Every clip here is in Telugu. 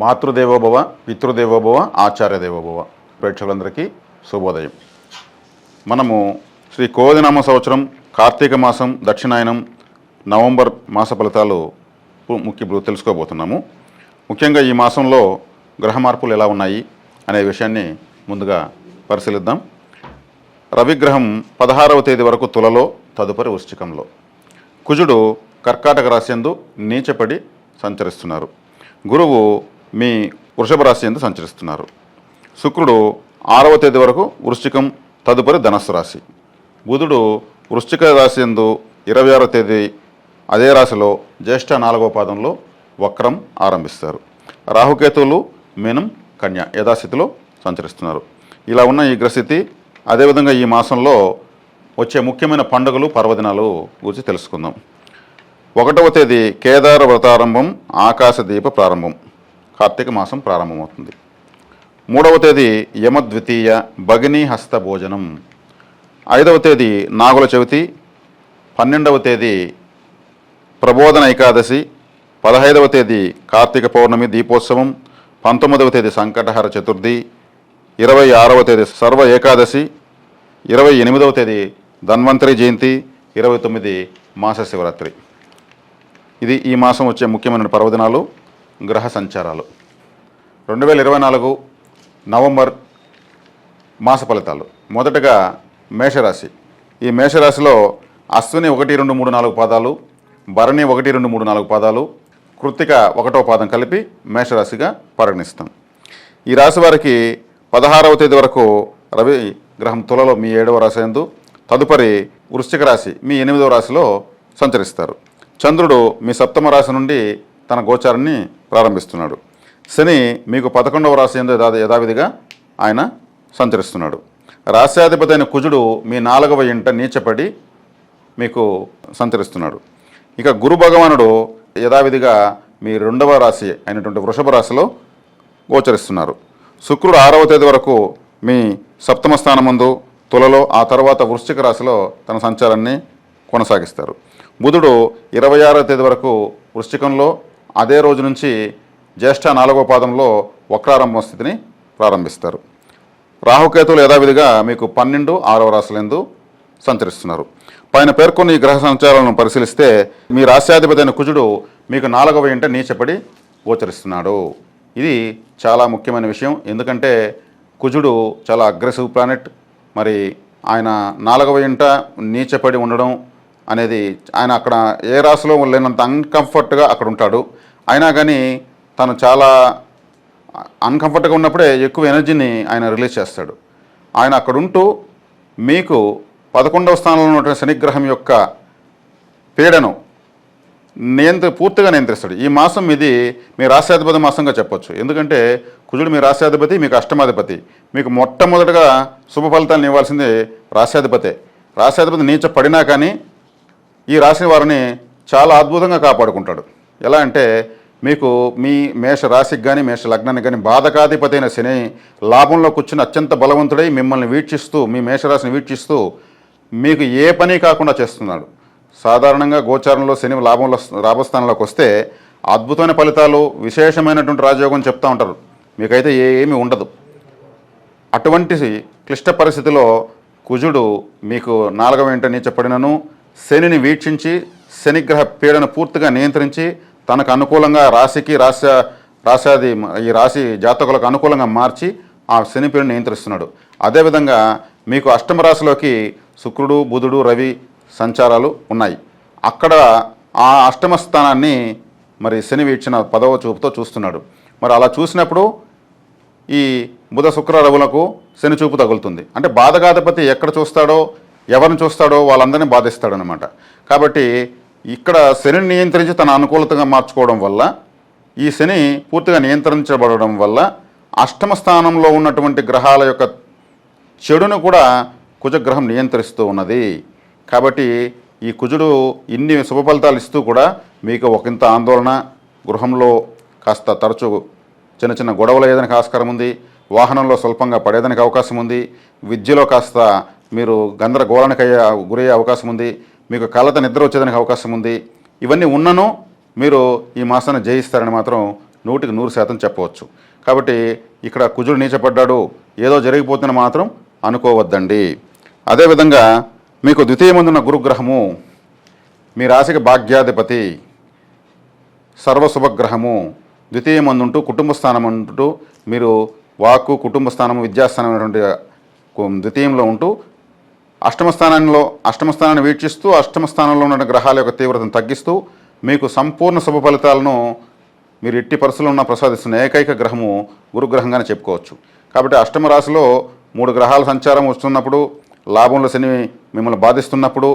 మాతృదేవోభవ, పితృదేవోభవ, ఆచార్యదేవోభవ. ప్రేక్షకులందరికీ శుభోదయం. మనము శ్రీ కోదినామ సంవత్సరం కార్తీక మాసం దక్షిణాయనం నవంబర్ మాస ఫలితాలు ఇప్పుడు తెలుసుకోబోతున్నాము. ముఖ్యంగా ఈ మాసంలో గ్రహ మార్పులు ఎలా ఉన్నాయి అనే విషయాన్ని ముందుగా పరిశీలిద్దాం. రవిగ్రహం 16వ తేదీ వరకు తులలో, తదుపరి వృశ్చికంలో. కుజుడు కర్కాటక రాశి యందు నీచపడి సంచరిస్తున్నారు. గురువు మీ వృషభ రాశి యందు సంచరిస్తున్నారు. శుక్రుడు 6వ తేదీ వరకు వృశ్చికం, తదుపరి ధనస్సు రాశి. బుధుడు వృశ్చిక రాశి యందు 26వ తేదీ అదే రాశిలో జ్యేష్ఠ 4వ పాదంలో వక్రం ఆరంభిస్తారు. రాహుకేతువులు మీనం, కన్య యథాస్థితిలో సంచరిస్తున్నారు. ఇలా ఉన్న ఈ గ్రహస్థితి, అదేవిధంగా ఈ మాసంలో వచ్చే ముఖ్యమైన పండుగలు, పర్వదినాలు గురించి తెలుసుకుందాం. 1వ తేదీ కేదార వ్రతారంభం, ఆకాశదీప ప్రారంభం, కార్తీక మాసం ప్రారంభమవుతుంది. 3వ తేదీ యమద్వితీయ, భగినీ హస్త భోజనం. 5వ తేదీ నాగుల చవితి. 12వ తేదీ ప్రబోధన ఏకాదశి. 15వ తేదీ కార్తీక పౌర్ణమి దీపోత్సవం. 19వ తేదీ సంకటహర చతుర్థి. 26వ తేదీ సర్వ ఏకాదశి. 28వ తేదీ ధన్వంతరి జయంతి. 29 మాస శివరాత్రి. ఇది ఈ మాసం వచ్చే ముఖ్యమైన పర్వదినాలు, గ్రహ సంచారాలు. 2024 నవంబర్ మాస ఫలితాలు. మొదటగా మేషరాశి. ఈ మేషరాశిలో అశ్విని 1, 2, 3, 4 పాదాలు, భరణి 1, 2, 3, 4 పాదాలు, కృత్తిక 1వ పాదం కలిపి మేషరాశిగా పరిగణిస్తాం. ఈ రాశి వారికి 16వ తేదీ వరకు రవి గ్రహం తులలో మీ 7వ రాశి యందు, తదుపరి వృశ్చిక రాశి మీ 8వ రాశిలో సంచరిస్తారు. చంద్రుడు మీ 7వ రాశి నుండి తన గోచారాన్ని ప్రారంభిస్తున్నాడు. శని మీకు 11వ రాశి యందు యథావిధిగా ఆయన సంచరిస్తున్నాడు. రాశ్యాధిపతి అయిన కుజుడు మీ 4వ ఇంట నీచపడి మీకు సంచరిస్తున్నాడు. ఇక గురు భగవానుడు యథావిధిగా మీ 2వ రాశి అయినటువంటి వృషభ రాశిలో గోచరిస్తున్నారు. శుక్రుడు 6వ తేదీ వరకు మీ 7వ స్థానమందు తులలో, ఆ తర్వాత వృశ్చిక రాశిలో తన సంచారాన్ని కొనసాగిస్తారు. బుధుడు 26వ తేదీ వరకు వృశ్చికంలో, అదే రోజు నుంచి జ్యేష్ఠ 4వ పాదంలో వక్రారంభ స్థితిని ప్రారంభిస్తారు. రాహుకేతువులు యథావిధిగా మీకు 12, 6వ రాశులందు సంచరిస్తున్నారు. పైన పేర్కొన్న ఈ గ్రహ సంచారాలను పరిశీలిస్తే మీ రాశ్యాధిపతి అయిన కుజుడు మీకు 4వ ఇంట నీచపడి గోచరిస్తున్నాడు. ఇది చాలా ముఖ్యమైన విషయం. ఎందుకంటే కుజుడు చాలా అగ్రెసివ్ ప్లానెట్. మరి ఆయన 4వ ఇంట నీచపడి ఉండడం అనేది, ఆయన అక్కడ ఏ రాశిలో లేనంత అన్కంఫర్ట్గా అక్కడ ఉంటాడు. అయినా కానీ తను చాలా అన్కంఫర్ట్గా ఉన్నప్పుడే ఎక్కువ ఎనర్జీని ఆయన రిలీజ్ చేస్తాడు. ఆయన అక్కడ ఉంటూ మీకు 11వ స్థానంలో ఉన్నటువంటి శనిగ్రహం యొక్క పీడను పూర్తిగా నియంత్రిస్తాడు. ఈ మాసం ఇది మీ రాశ్యాధిపతి మాసంగా చెప్పొచ్చు. ఎందుకంటే కుజుడు మీ రాశ్యాధిపతి, మీకు అష్టమాధిపతి. మీకు మొట్టమొదటిగా శుభ ఫలితాలను ఇవ్వాల్సింది రాశ్యాధిపతే. రాశ్యాధిపతి నీచ పడినా కానీ ఈ రాశి వారిని చాలా అద్భుతంగా కాపాడుకుంటాడు. ఎలా అంటే మీకు మీ మేష రాశికి కానీ మేష లగ్నానికి కానీ బాధకాధిపతి అయిన శని లాభంలో కూర్చుని అత్యంత బలవంతుడై మిమ్మల్ని వీక్షిస్తూ, మీ మేషరాశిని వీక్షిస్తూ మీకు ఏ పని కాకుండా చేస్తున్నాడు. సాధారణంగా గోచారంలో శని లాభస్థానంలోకి వస్తే అద్భుతమైన ఫలితాలు, విశేషమైనటువంటి రాజయోగం చెప్తూ ఉంటారు. మీకైతే ఏమీ ఉండదు. అటువంటి క్లిష్ట పరిస్థితిలో కుజుడు మీకు 4వ ఇంట నీచపడినను శనిని వీక్షించి శనిగ్రహ పీడను పూర్తిగా నియంత్రించి తనకు అనుకూలంగా రాశికి రాశాది ఈ రాశి జాతకులకు అనుకూలంగా మార్చి ఆ శని పీడను నియంత్రిస్తున్నాడు. అదేవిధంగా మీకు అష్టమ రాశిలోకి శుక్రుడు, బుధుడు, రవి సంచారాలు ఉన్నాయి. అక్కడ ఆ అష్టమ స్థానాన్ని మరి శని వీక్షణ 10వ చూపుతో చూస్తున్నాడు. మరి అలా చూసినప్పుడు ఈ బుధ, శుక్ర, రవులకు శని చూపు తగులుతుంది. అంటే బాధకాధిపతి ఎక్కడ చూస్తాడో, ఎవరిని చూస్తాడో వాళ్ళందరినీ బాధిస్తాడనమాట. కాబట్టి ఇక్కడ శనిని నియంత్రించి తన అనుకూలతగా మార్చుకోవడం వల్ల, ఈ శని పూర్తిగా నియంత్రించబడడం వల్ల అష్టమ స్థానంలో ఉన్నటువంటి గ్రహాల యొక్క చెడును కూడా కుజగ్రహం నియంత్రిస్తూ ఉన్నది. కాబట్టి ఈ కుజుడు ఇన్ని శుభ ఫలితాలు ఇస్తూ కూడా మీకు ఒకంత ఆందోళన, గృహంలో కాస్త తరచూ చిన్న చిన్న గొడవలు అయ్యేదానికి ఆస్కారం ఉంది. వాహనంలో స్వల్పంగా పడేదానికి అవకాశం ఉంది. విద్యలో కాస్త మీరు గందరగోళానికి గురయ్యే అవకాశం ఉంది. మీకు కలత నిద్ర వచ్చేదానికి అవకాశం ఉంది. ఇవన్నీ ఉన్నను మీరు ఈ మాసాన్ని జయిస్తారని మాత్రం 100% చెప్పవచ్చు. కాబట్టి ఇక్కడ కుజుడు నీచపడ్డాడు, ఏదో జరిగిపోతున్న మాత్రం అనుకోవద్దండి. అదేవిధంగా మీకు ద్వితీయమందున్న గురుగ్రహము మీ రాశికి భాగ్యాధిపతి, సర్వశుభగ్రహము, ద్వితీయమందుంటూ కుటుంబ స్థానం అంటూ మీరు వాక్కు, కుటుంబ స్థానము, విద్యాస్థానం అనేటువంటి ద్వితీయంలో ఉంటూ అష్టమ స్థానాన్ని వీక్షిస్తూ అష్టమ స్థానంలో ఉన్న గ్రహాల యొక్క తీవ్రతను తగ్గిస్తూ మీకు సంపూర్ణ శుభ ఫలితాలను మీరు ఎట్టి పరిస్థితుల్లో ఉన్న ప్రసాదిస్తున్న ఏకైక గ్రహము గురుగ్రహంగానే చెప్పుకోవచ్చు. కాబట్టి అష్టమ రాశిలో 3 గ్రహాల సంచారం వస్తున్నప్పుడు, లాభంలో శని మిమ్మల్ని బాధిస్తున్నప్పుడు,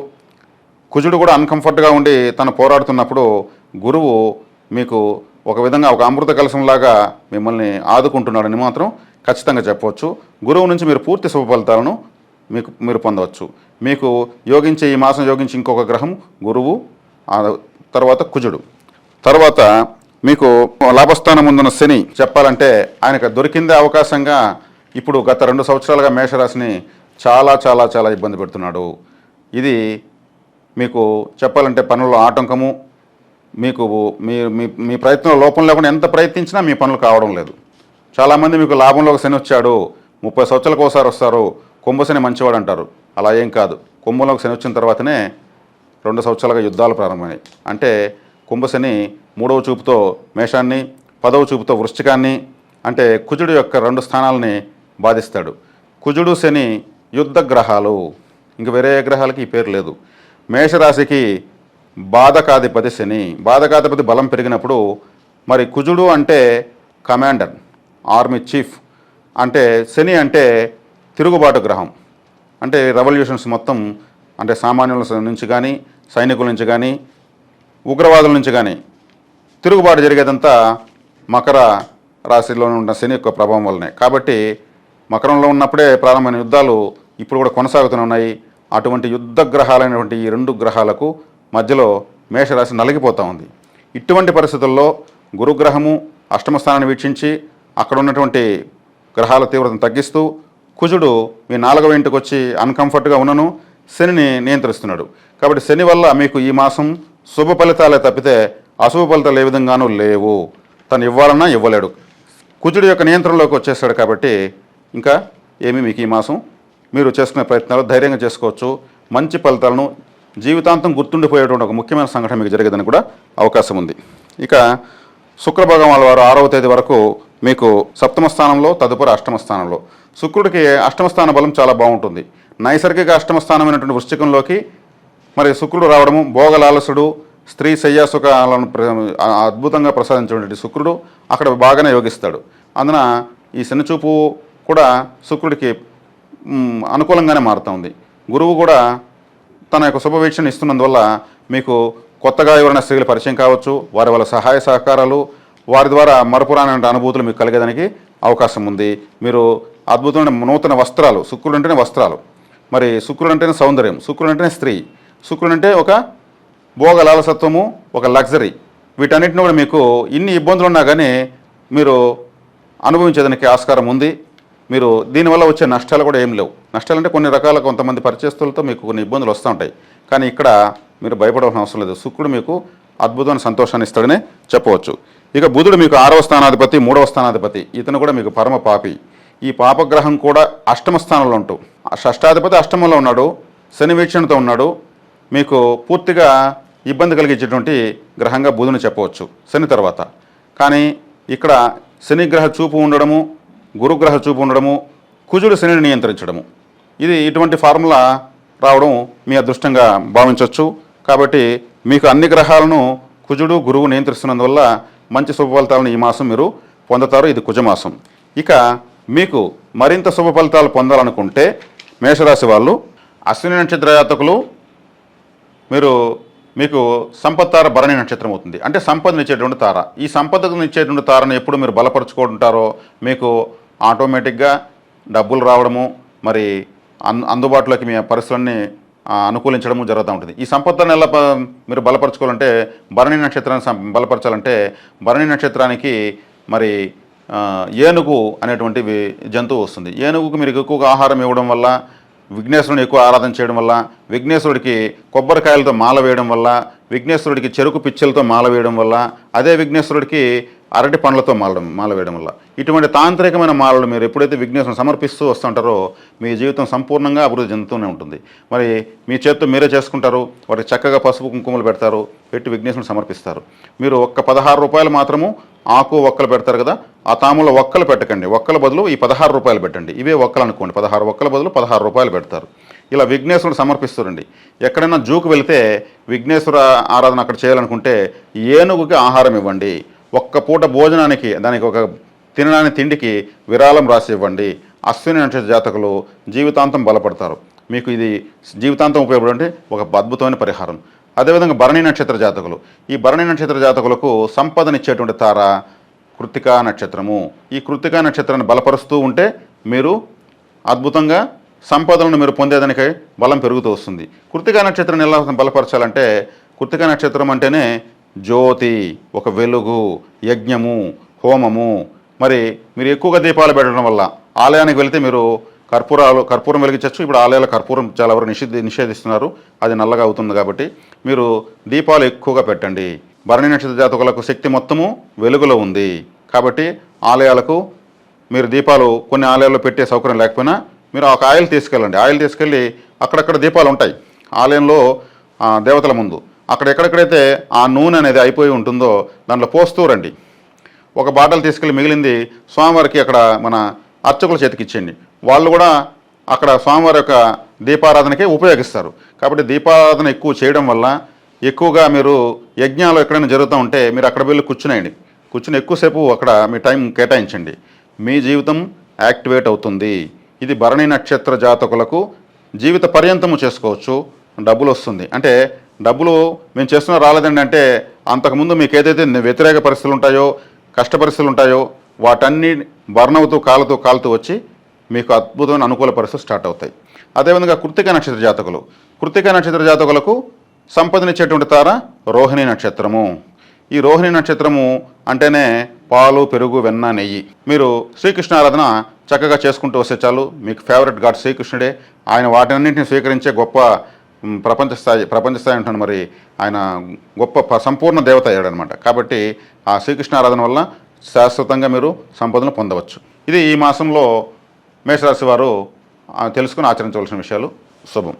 కుజుడు కూడా అన్కంఫర్ట్గా ఉండి తను పోరాడుతున్నప్పుడు గురువు మీకు ఒక విధంగా ఒక అమృత కలశంలాగా మిమ్మల్ని ఆదుకుంటున్నాడని మాత్రం ఖచ్చితంగా చెప్పవచ్చు. గురువు నుంచి మీరు పూర్తి శుభ ఫలితాలను మీరు పొందవచ్చు. మీకు యోగించే ఈ మాసం యోగించి ఇంకొక గ్రహం గురువు, తర్వాత కుజుడు. తర్వాత మీకు లాభస్థానం ముందున్న శని చెప్పాలంటే ఆయనకు దొరికిందే అవకాశంగా ఇప్పుడు గత 2 సంవత్సరాలుగా మేషరాశిని చాలా చాలా చాలా ఇబ్బంది పెడుతున్నాడు. ఇది మీకు చెప్పాలంటే పనుల్లో ఆటంకము, మీకు మీ ప్రయత్నంలో లోపం లేకుండా ఎంత ప్రయత్నించినా మీ పనులు కావడం లేదు. చాలామంది మీకు లాభంలోకి శని వచ్చాడు, 30 సంవత్సరాలకు ఒకసారి వస్తారు, కుంభశని మంచివాడు అంటారు. అలా ఏం కాదు. కుంభంలోకి శని వచ్చిన తర్వాతనే 2 సంవత్సరాలుగా యుద్ధాలు ప్రారంభమయ్యాయి. అంటే కుంభశని 3వ చూపుతో మేషాన్ని, 10వ చూపుతో వృశ్చికాన్ని, అంటే కుజుడు యొక్క 2 స్థానాలని బాధిస్తాడు. కుజుడు శని యుద్ధ గ్రహాలు, ఇంక వేరే గ్రహాలకి ఈ పేరు లేదు. మేషరాశికి బాధకాధిపతి శని. బాధకాధిపతి బలం పెరిగినప్పుడు మరి కుజుడు అంటే కమాండర్, ఆర్మీ చీఫ్, అంటే శని అంటే తిరుగుబాటు గ్రహం. అంటే రెవల్యూషన్స్ మొత్తం, అంటే సామాన్యుల నుంచి కానీ, సైనికుల నుంచి కానీ, ఉగ్రవాదుల నుంచి కానీ తిరుగుబాటు జరిగేదంతా మకర రాశిలో ఉన్న శని యొక్క ప్రభావం వల్లనే. కాబట్టి మకరంలో ఉన్నప్పుడే ప్రారంభమైన యుద్ధాలు ఇప్పుడు కూడా కొనసాగుతూనే ఉన్నాయి. అటువంటి యుద్ధ గ్రహాలైనటువంటి ఈ 2 గ్రహాలకు మధ్యలో మేషరాశి నలిగిపోతూ ఉంది. ఇటువంటి పరిస్థితుల్లో గురుగ్రహము అష్టమ స్థానాన్ని వీక్షించి అక్కడ ఉన్నటువంటి గ్రహాల తీవ్రతను తగ్గిస్తూ, కుజుడు మీ 4వ ఇంటికి వచ్చి అన్కంఫర్ట్గా ఉన్నను శనిని నియంత్రిస్తున్నాడు. కాబట్టి శని వల్ల మీకు ఈ మాసం శుభ ఫలితాలే తప్పితే అశుభ ఫలితాలు ఏ విధంగానూ లేవు. తను ఇవ్వాలన్నా ఇవ్వలేడు. కుజుడు యొక్క నియంత్రణలోకి వచ్చేస్తాడు. కాబట్టి ఇంకా ఏమీ మీకు ఈ మాసం మీరు చేసుకునే ప్రయత్నాలు ధైర్యంగా చేసుకోవచ్చు. మంచి ఫలితాలను జీవితాంతం గుర్తుండిపోయేటువంటి ఒక ముఖ్యమైన సంఘటన మీకు జరిగేదని కూడా అవకాశం ఉంది. ఇక శుక్రభగవాన్ వారు 6వ తేదీ వరకు మీకు సప్తమ స్థానంలో, తదుపరి అష్టమ స్థానంలో. శుక్రుడికి అష్టమ స్థాన బలం చాలా బాగుంటుంది. నైసర్గిక అష్టమ స్థానమైనటువంటి వృశ్చికంలోకి మరి శుక్రుడు రావడము, భోగలాలసుడు, స్త్రీ శయ్యాసుఖాలను అద్భుతంగా ప్రసాదించేటువంటి శుక్రుడు అక్కడ బాగానే యోగిస్తాడు. అందున ఈ శనిచూపు కూడా శుక్రుడికి అనుకూలంగానే మారుతుంది. గురువు కూడా తన యొక్క శుభవీక్షణ ఇస్తున్నందువల్ల మీకు కొత్తగా ఎవరైనా స్త్రీలు పరిచయం కావచ్చు, వారి వల్ల సహాయ సహకారాలు, వారి ద్వారా మరపురాని అనుభూతులు మీకు కలిగేదానికి అవకాశం ఉంది. మీరు అద్భుతమైన నూతన వస్త్రాలు, శుక్రుడు అంటేనే వస్త్రాలు, మరి శుక్రుడు అంటేనే సౌందర్యం, శుక్రుడు అంటేనే స్త్రీ, శుక్రుడు అంటే ఒక భోగ లాలసత్వము, ఒక లగ్జరీ, వీటన్నిటిని కూడా మీకు ఇన్ని ఇబ్బందులు ఉన్నా కానీ మీరు అనుభవించేదానికి ఆస్కారం ఉంది. మీరు దీనివల్ల వచ్చే నష్టాలు కూడా ఏం లేవు. నష్టాలు అంటే కొన్ని రకాల కొంతమంది పరిచయస్తులతో మీకు కొన్ని ఇబ్బందులు వస్తూ ఉంటాయి. కానీ ఇక్కడ మీరు భయపడవలసిన అవసరం లేదు. శుక్రుడు మీకు అద్భుతమైన సంతోషాన్ని ఇస్తాడని చెప్పవచ్చు. ఇక బుధుడు మీకు 6వ స్థానాధిపతి, 3వ స్థానాధిపతి. ఇతను కూడా మీకు పరమ పాపి. ఈ పాపగ్రహం కూడా అష్టమ స్థానంలో ఉంటూ, షష్టాధిపతి అష్టమంలో ఉన్నాడు, శని వీక్షణతో ఉన్నాడు. మీకు పూర్తిగా ఇబ్బంది కలిగించేటువంటి గ్రహంగా బుధుని చెప్పవచ్చు శని తర్వాత. కానీ ఇక్కడ శని గ్రహ చూపు ఉండడము, గురుగ్రహ చూపు ఉండడము, కుజుడు శనిని నియంత్రించడము, ఇది ఇటువంటి ఫార్ములా రావడం మీ అదృష్టంగా భావించవచ్చు. కాబట్టి మీకు అన్ని గ్రహాలను కుజుడు, గురువు నియంత్రిస్తున్నందువల్ల మంచి శుభ ఫలితాలను ఈ మాసం మీరు పొందుతారు. ఇది కుజమాసం. ఇక మీకు మరింత శుభ ఫలితాలు పొందాలనుకుంటే మేషరాశి వాళ్ళు, అశ్విని నక్షత్ర జాతకులు, మీకు సంపత్తార భరణి నక్షత్రం అవుతుంది. అంటే సంపదనిచ్చేటువంటి తార. ఈ సంపదనిచ్చేటువంటి తారను ఎప్పుడు మీరు బలపరుచుకుంటారో మీకు ఆటోమేటిక్గా డబ్బులు రావడము, మరి అందుబాటులోకి మీ పరిస్థితులన్నీ అనుకూలించడము జరుగుతూ ఉంటుంది. ఈ సంపత్తులను ఎలా మీరు బలపరచుకోవాలంటే, భరణి నక్షత్రాన్ని బలపరచాలంటే భరణి నక్షత్రానికి మరి ఏనుగు అనేటువంటి జంతువు వస్తుంది. ఏనుగుకు మీరు ఎక్కువగా ఆహారం ఇవ్వడం వల్ల, విఘ్నేశ్వరుని ఎక్కువ ఆరాధన చేయడం వల్ల, విఘ్నేశ్వరుడికి కొబ్బరికాయలతో మాల వేయడం వల్ల, విఘ్నేశ్వరుడికి చెరుకు పిచ్చలతో మాల వేయడం వల్ల, అదే విఘ్నేశ్వరుడికి అరటి పండ్లతో మాల వేయడం వల్ల. ఇటువంటి తాంత్రికమైన మాలలు మీరు ఎప్పుడైతే విఘ్నేశ్వరుని సమర్పిస్తూ వస్తుంటారో మీ జీవితం సంపూర్ణంగా అభివృద్ధి చెందుతూనే ఉంటుంది. మరి మీ చేత్తో మీరే చేసుకుంటారు, వాటికి చక్కగా పసుపు కుంకుమలు పెడతారు, పెట్టి విఘ్నేశ్వరుని సమర్పిస్తారు. మీరు ఒక్క 16 రూపాయలు మాత్రము ఆకు ఒక్కలు పెడతారు కదా, ఆ తాములో ఒక్కలు పెట్టకండి, ఒక్కల బదులు ఈ 16 రూపాయలు పెట్టండి. ఇవే ఒక్కలు అనుకోండి, 16 ఒక్కల బదులు 16 రూపాయలు పెడతారు. ఇలా విఘ్నేశ్వరుడు సమర్పిస్తారండి. ఎక్కడైనా జూకు వెళితే విఘ్నేశ్వర ఆరాధన అక్కడ చేయాలనుకుంటే ఏనుగుకి ఆహారం ఇవ్వండి, ఒక్క పూట భోజనానికి దానికి ఒక తినడానికి తిండికి విరాళం రాసి ఇవ్వండి. అశ్విని నక్షత్ర జాతకులు జీవితాంతం బలపడతారు. మీకు ఇది జీవితాంతం ఉపయోగపడే ఒక అద్భుతమైన పరిహారం. అదేవిధంగా భరణి నక్షత్ర జాతకులు, ఈ భరణి నక్షత్ర జాతకులకు సంపదనిచ్చేటువంటి తార కృత్తికా నక్షత్రము. ఈ కృత్తికా నక్షత్రాన్ని బలపరుస్తూ ఉంటే మీరు అద్భుతంగా సంపదలను మీరు పొందేదానికి బలం పెరుగుతూ వస్తుంది. కృత్తికా నక్షత్రాన్ని ఎలా బలపరచాలంటే, కృత్తికా నక్షత్రం అంటేనే జ్యోతి, ఒక వెలుగు, యజ్ఞము, హోమము. మరి మీరు ఎక్కువగా దీపాలు పెట్టడం వల్ల ఆలయానికి వెళితే మీరు కర్పూరం వెలిగించవచ్చు. ఇప్పుడు ఆలయాల కర్పూరం చాలా వరకు నిషేధిస్తున్నారు, అది నల్లగా అవుతుంది. కాబట్టి మీరు దీపాలు ఎక్కువగా పెట్టండి. భరణి నక్షత్ర జాతకులకు శక్తి మొత్తము వెలుగులో ఉంది. కాబట్టి ఆలయాలకు మీరు దీపాలు కొన్ని ఆలయాల్లో పెట్టే సౌకర్యం లేకపోయినా మీరు ఒక ఆయిల్ తీసుకెళ్ళండి. ఆయిల్ తీసుకెళ్ళి అక్కడక్కడ దీపాలు ఉంటాయి ఆలయంలో దేవతల ముందు, అక్కడ ఎక్కడెక్కడైతే ఆ నూనె అనేది అయిపోయి ఉంటుందో దాంట్లో పోస్తూ రండి. ఒక బాటలు తీసుకెళ్ళి మిగిలింది స్వామివారికి అక్కడ మన అర్చకుల చేతికి ఇచ్చేయండి. వాళ్ళు కూడా అక్కడ స్వామివారి యొక్క దీపారాధనకే ఉపయోగిస్తారు. కాబట్టి దీపారాధన ఎక్కువ చేయడం వల్ల ఎక్కువగా మీరు యజ్ఞాలు ఎక్కడైనా జరుగుతూ ఉంటే మీరు అక్కడ వెళ్ళి కూర్చుని ఎక్కువసేపు అక్కడ మీ టైం కేటాయించండి. మీ జీవితం యాక్టివేట్ అవుతుంది. ఇది భరణి నక్షత్ర జాతకులకు జీవిత పర్యంతము చేసుకోవచ్చు. డబ్బులు వస్తుంది అంటే డబ్బులు మేము చేస్తున్నా రాలేదండి అంటే అంతకుముందు మీకు ఏదైతే వ్యతిరేక పరిస్థితులు ఉంటాయో, కష్ట పరిస్థితులు ఉంటాయో వాటన్నీ బర్న్ అవుతూ కాలుతూ వచ్చి మీకు అద్భుతమైన అనుకూల పరిస్థితులు స్టార్ట్ అవుతాయి. అదేవిధంగా కృత్తికా నక్షత్ర జాతకులకు సంపదనిచ్చేటువంటి తార రోహిణి నక్షత్రము. ఈ రోహిణి నక్షత్రము అంటేనే పాలు, పెరుగు, వెన్న, నెయ్యి. మీరు శ్రీకృష్ణ ఆరాధన చక్కగా చేసుకుంటూ వస్తే చాలు. మీకు ఫేవరెట్ గాడ్ శ్రీకృష్ణుడే. ఆయన వాటన్నింటిని స్వీకరించే గొప్ప ప్రపంచ స్థాయి ఉంటుంది. మరి ఆయన గొప్ప సంపూర్ణ దేవత అయ్యాడనమాట. కాబట్టి ఆ శ్రీకృష్ణ ఆరాధన వల్ల శాశ్వతంగా మీరు సంపదను పొందవచ్చు. ఇది ఈ మాసంలో మేషరాశి వారు తెలుసుకుని ఆచరించవలసిన విషయాలు. శుభం.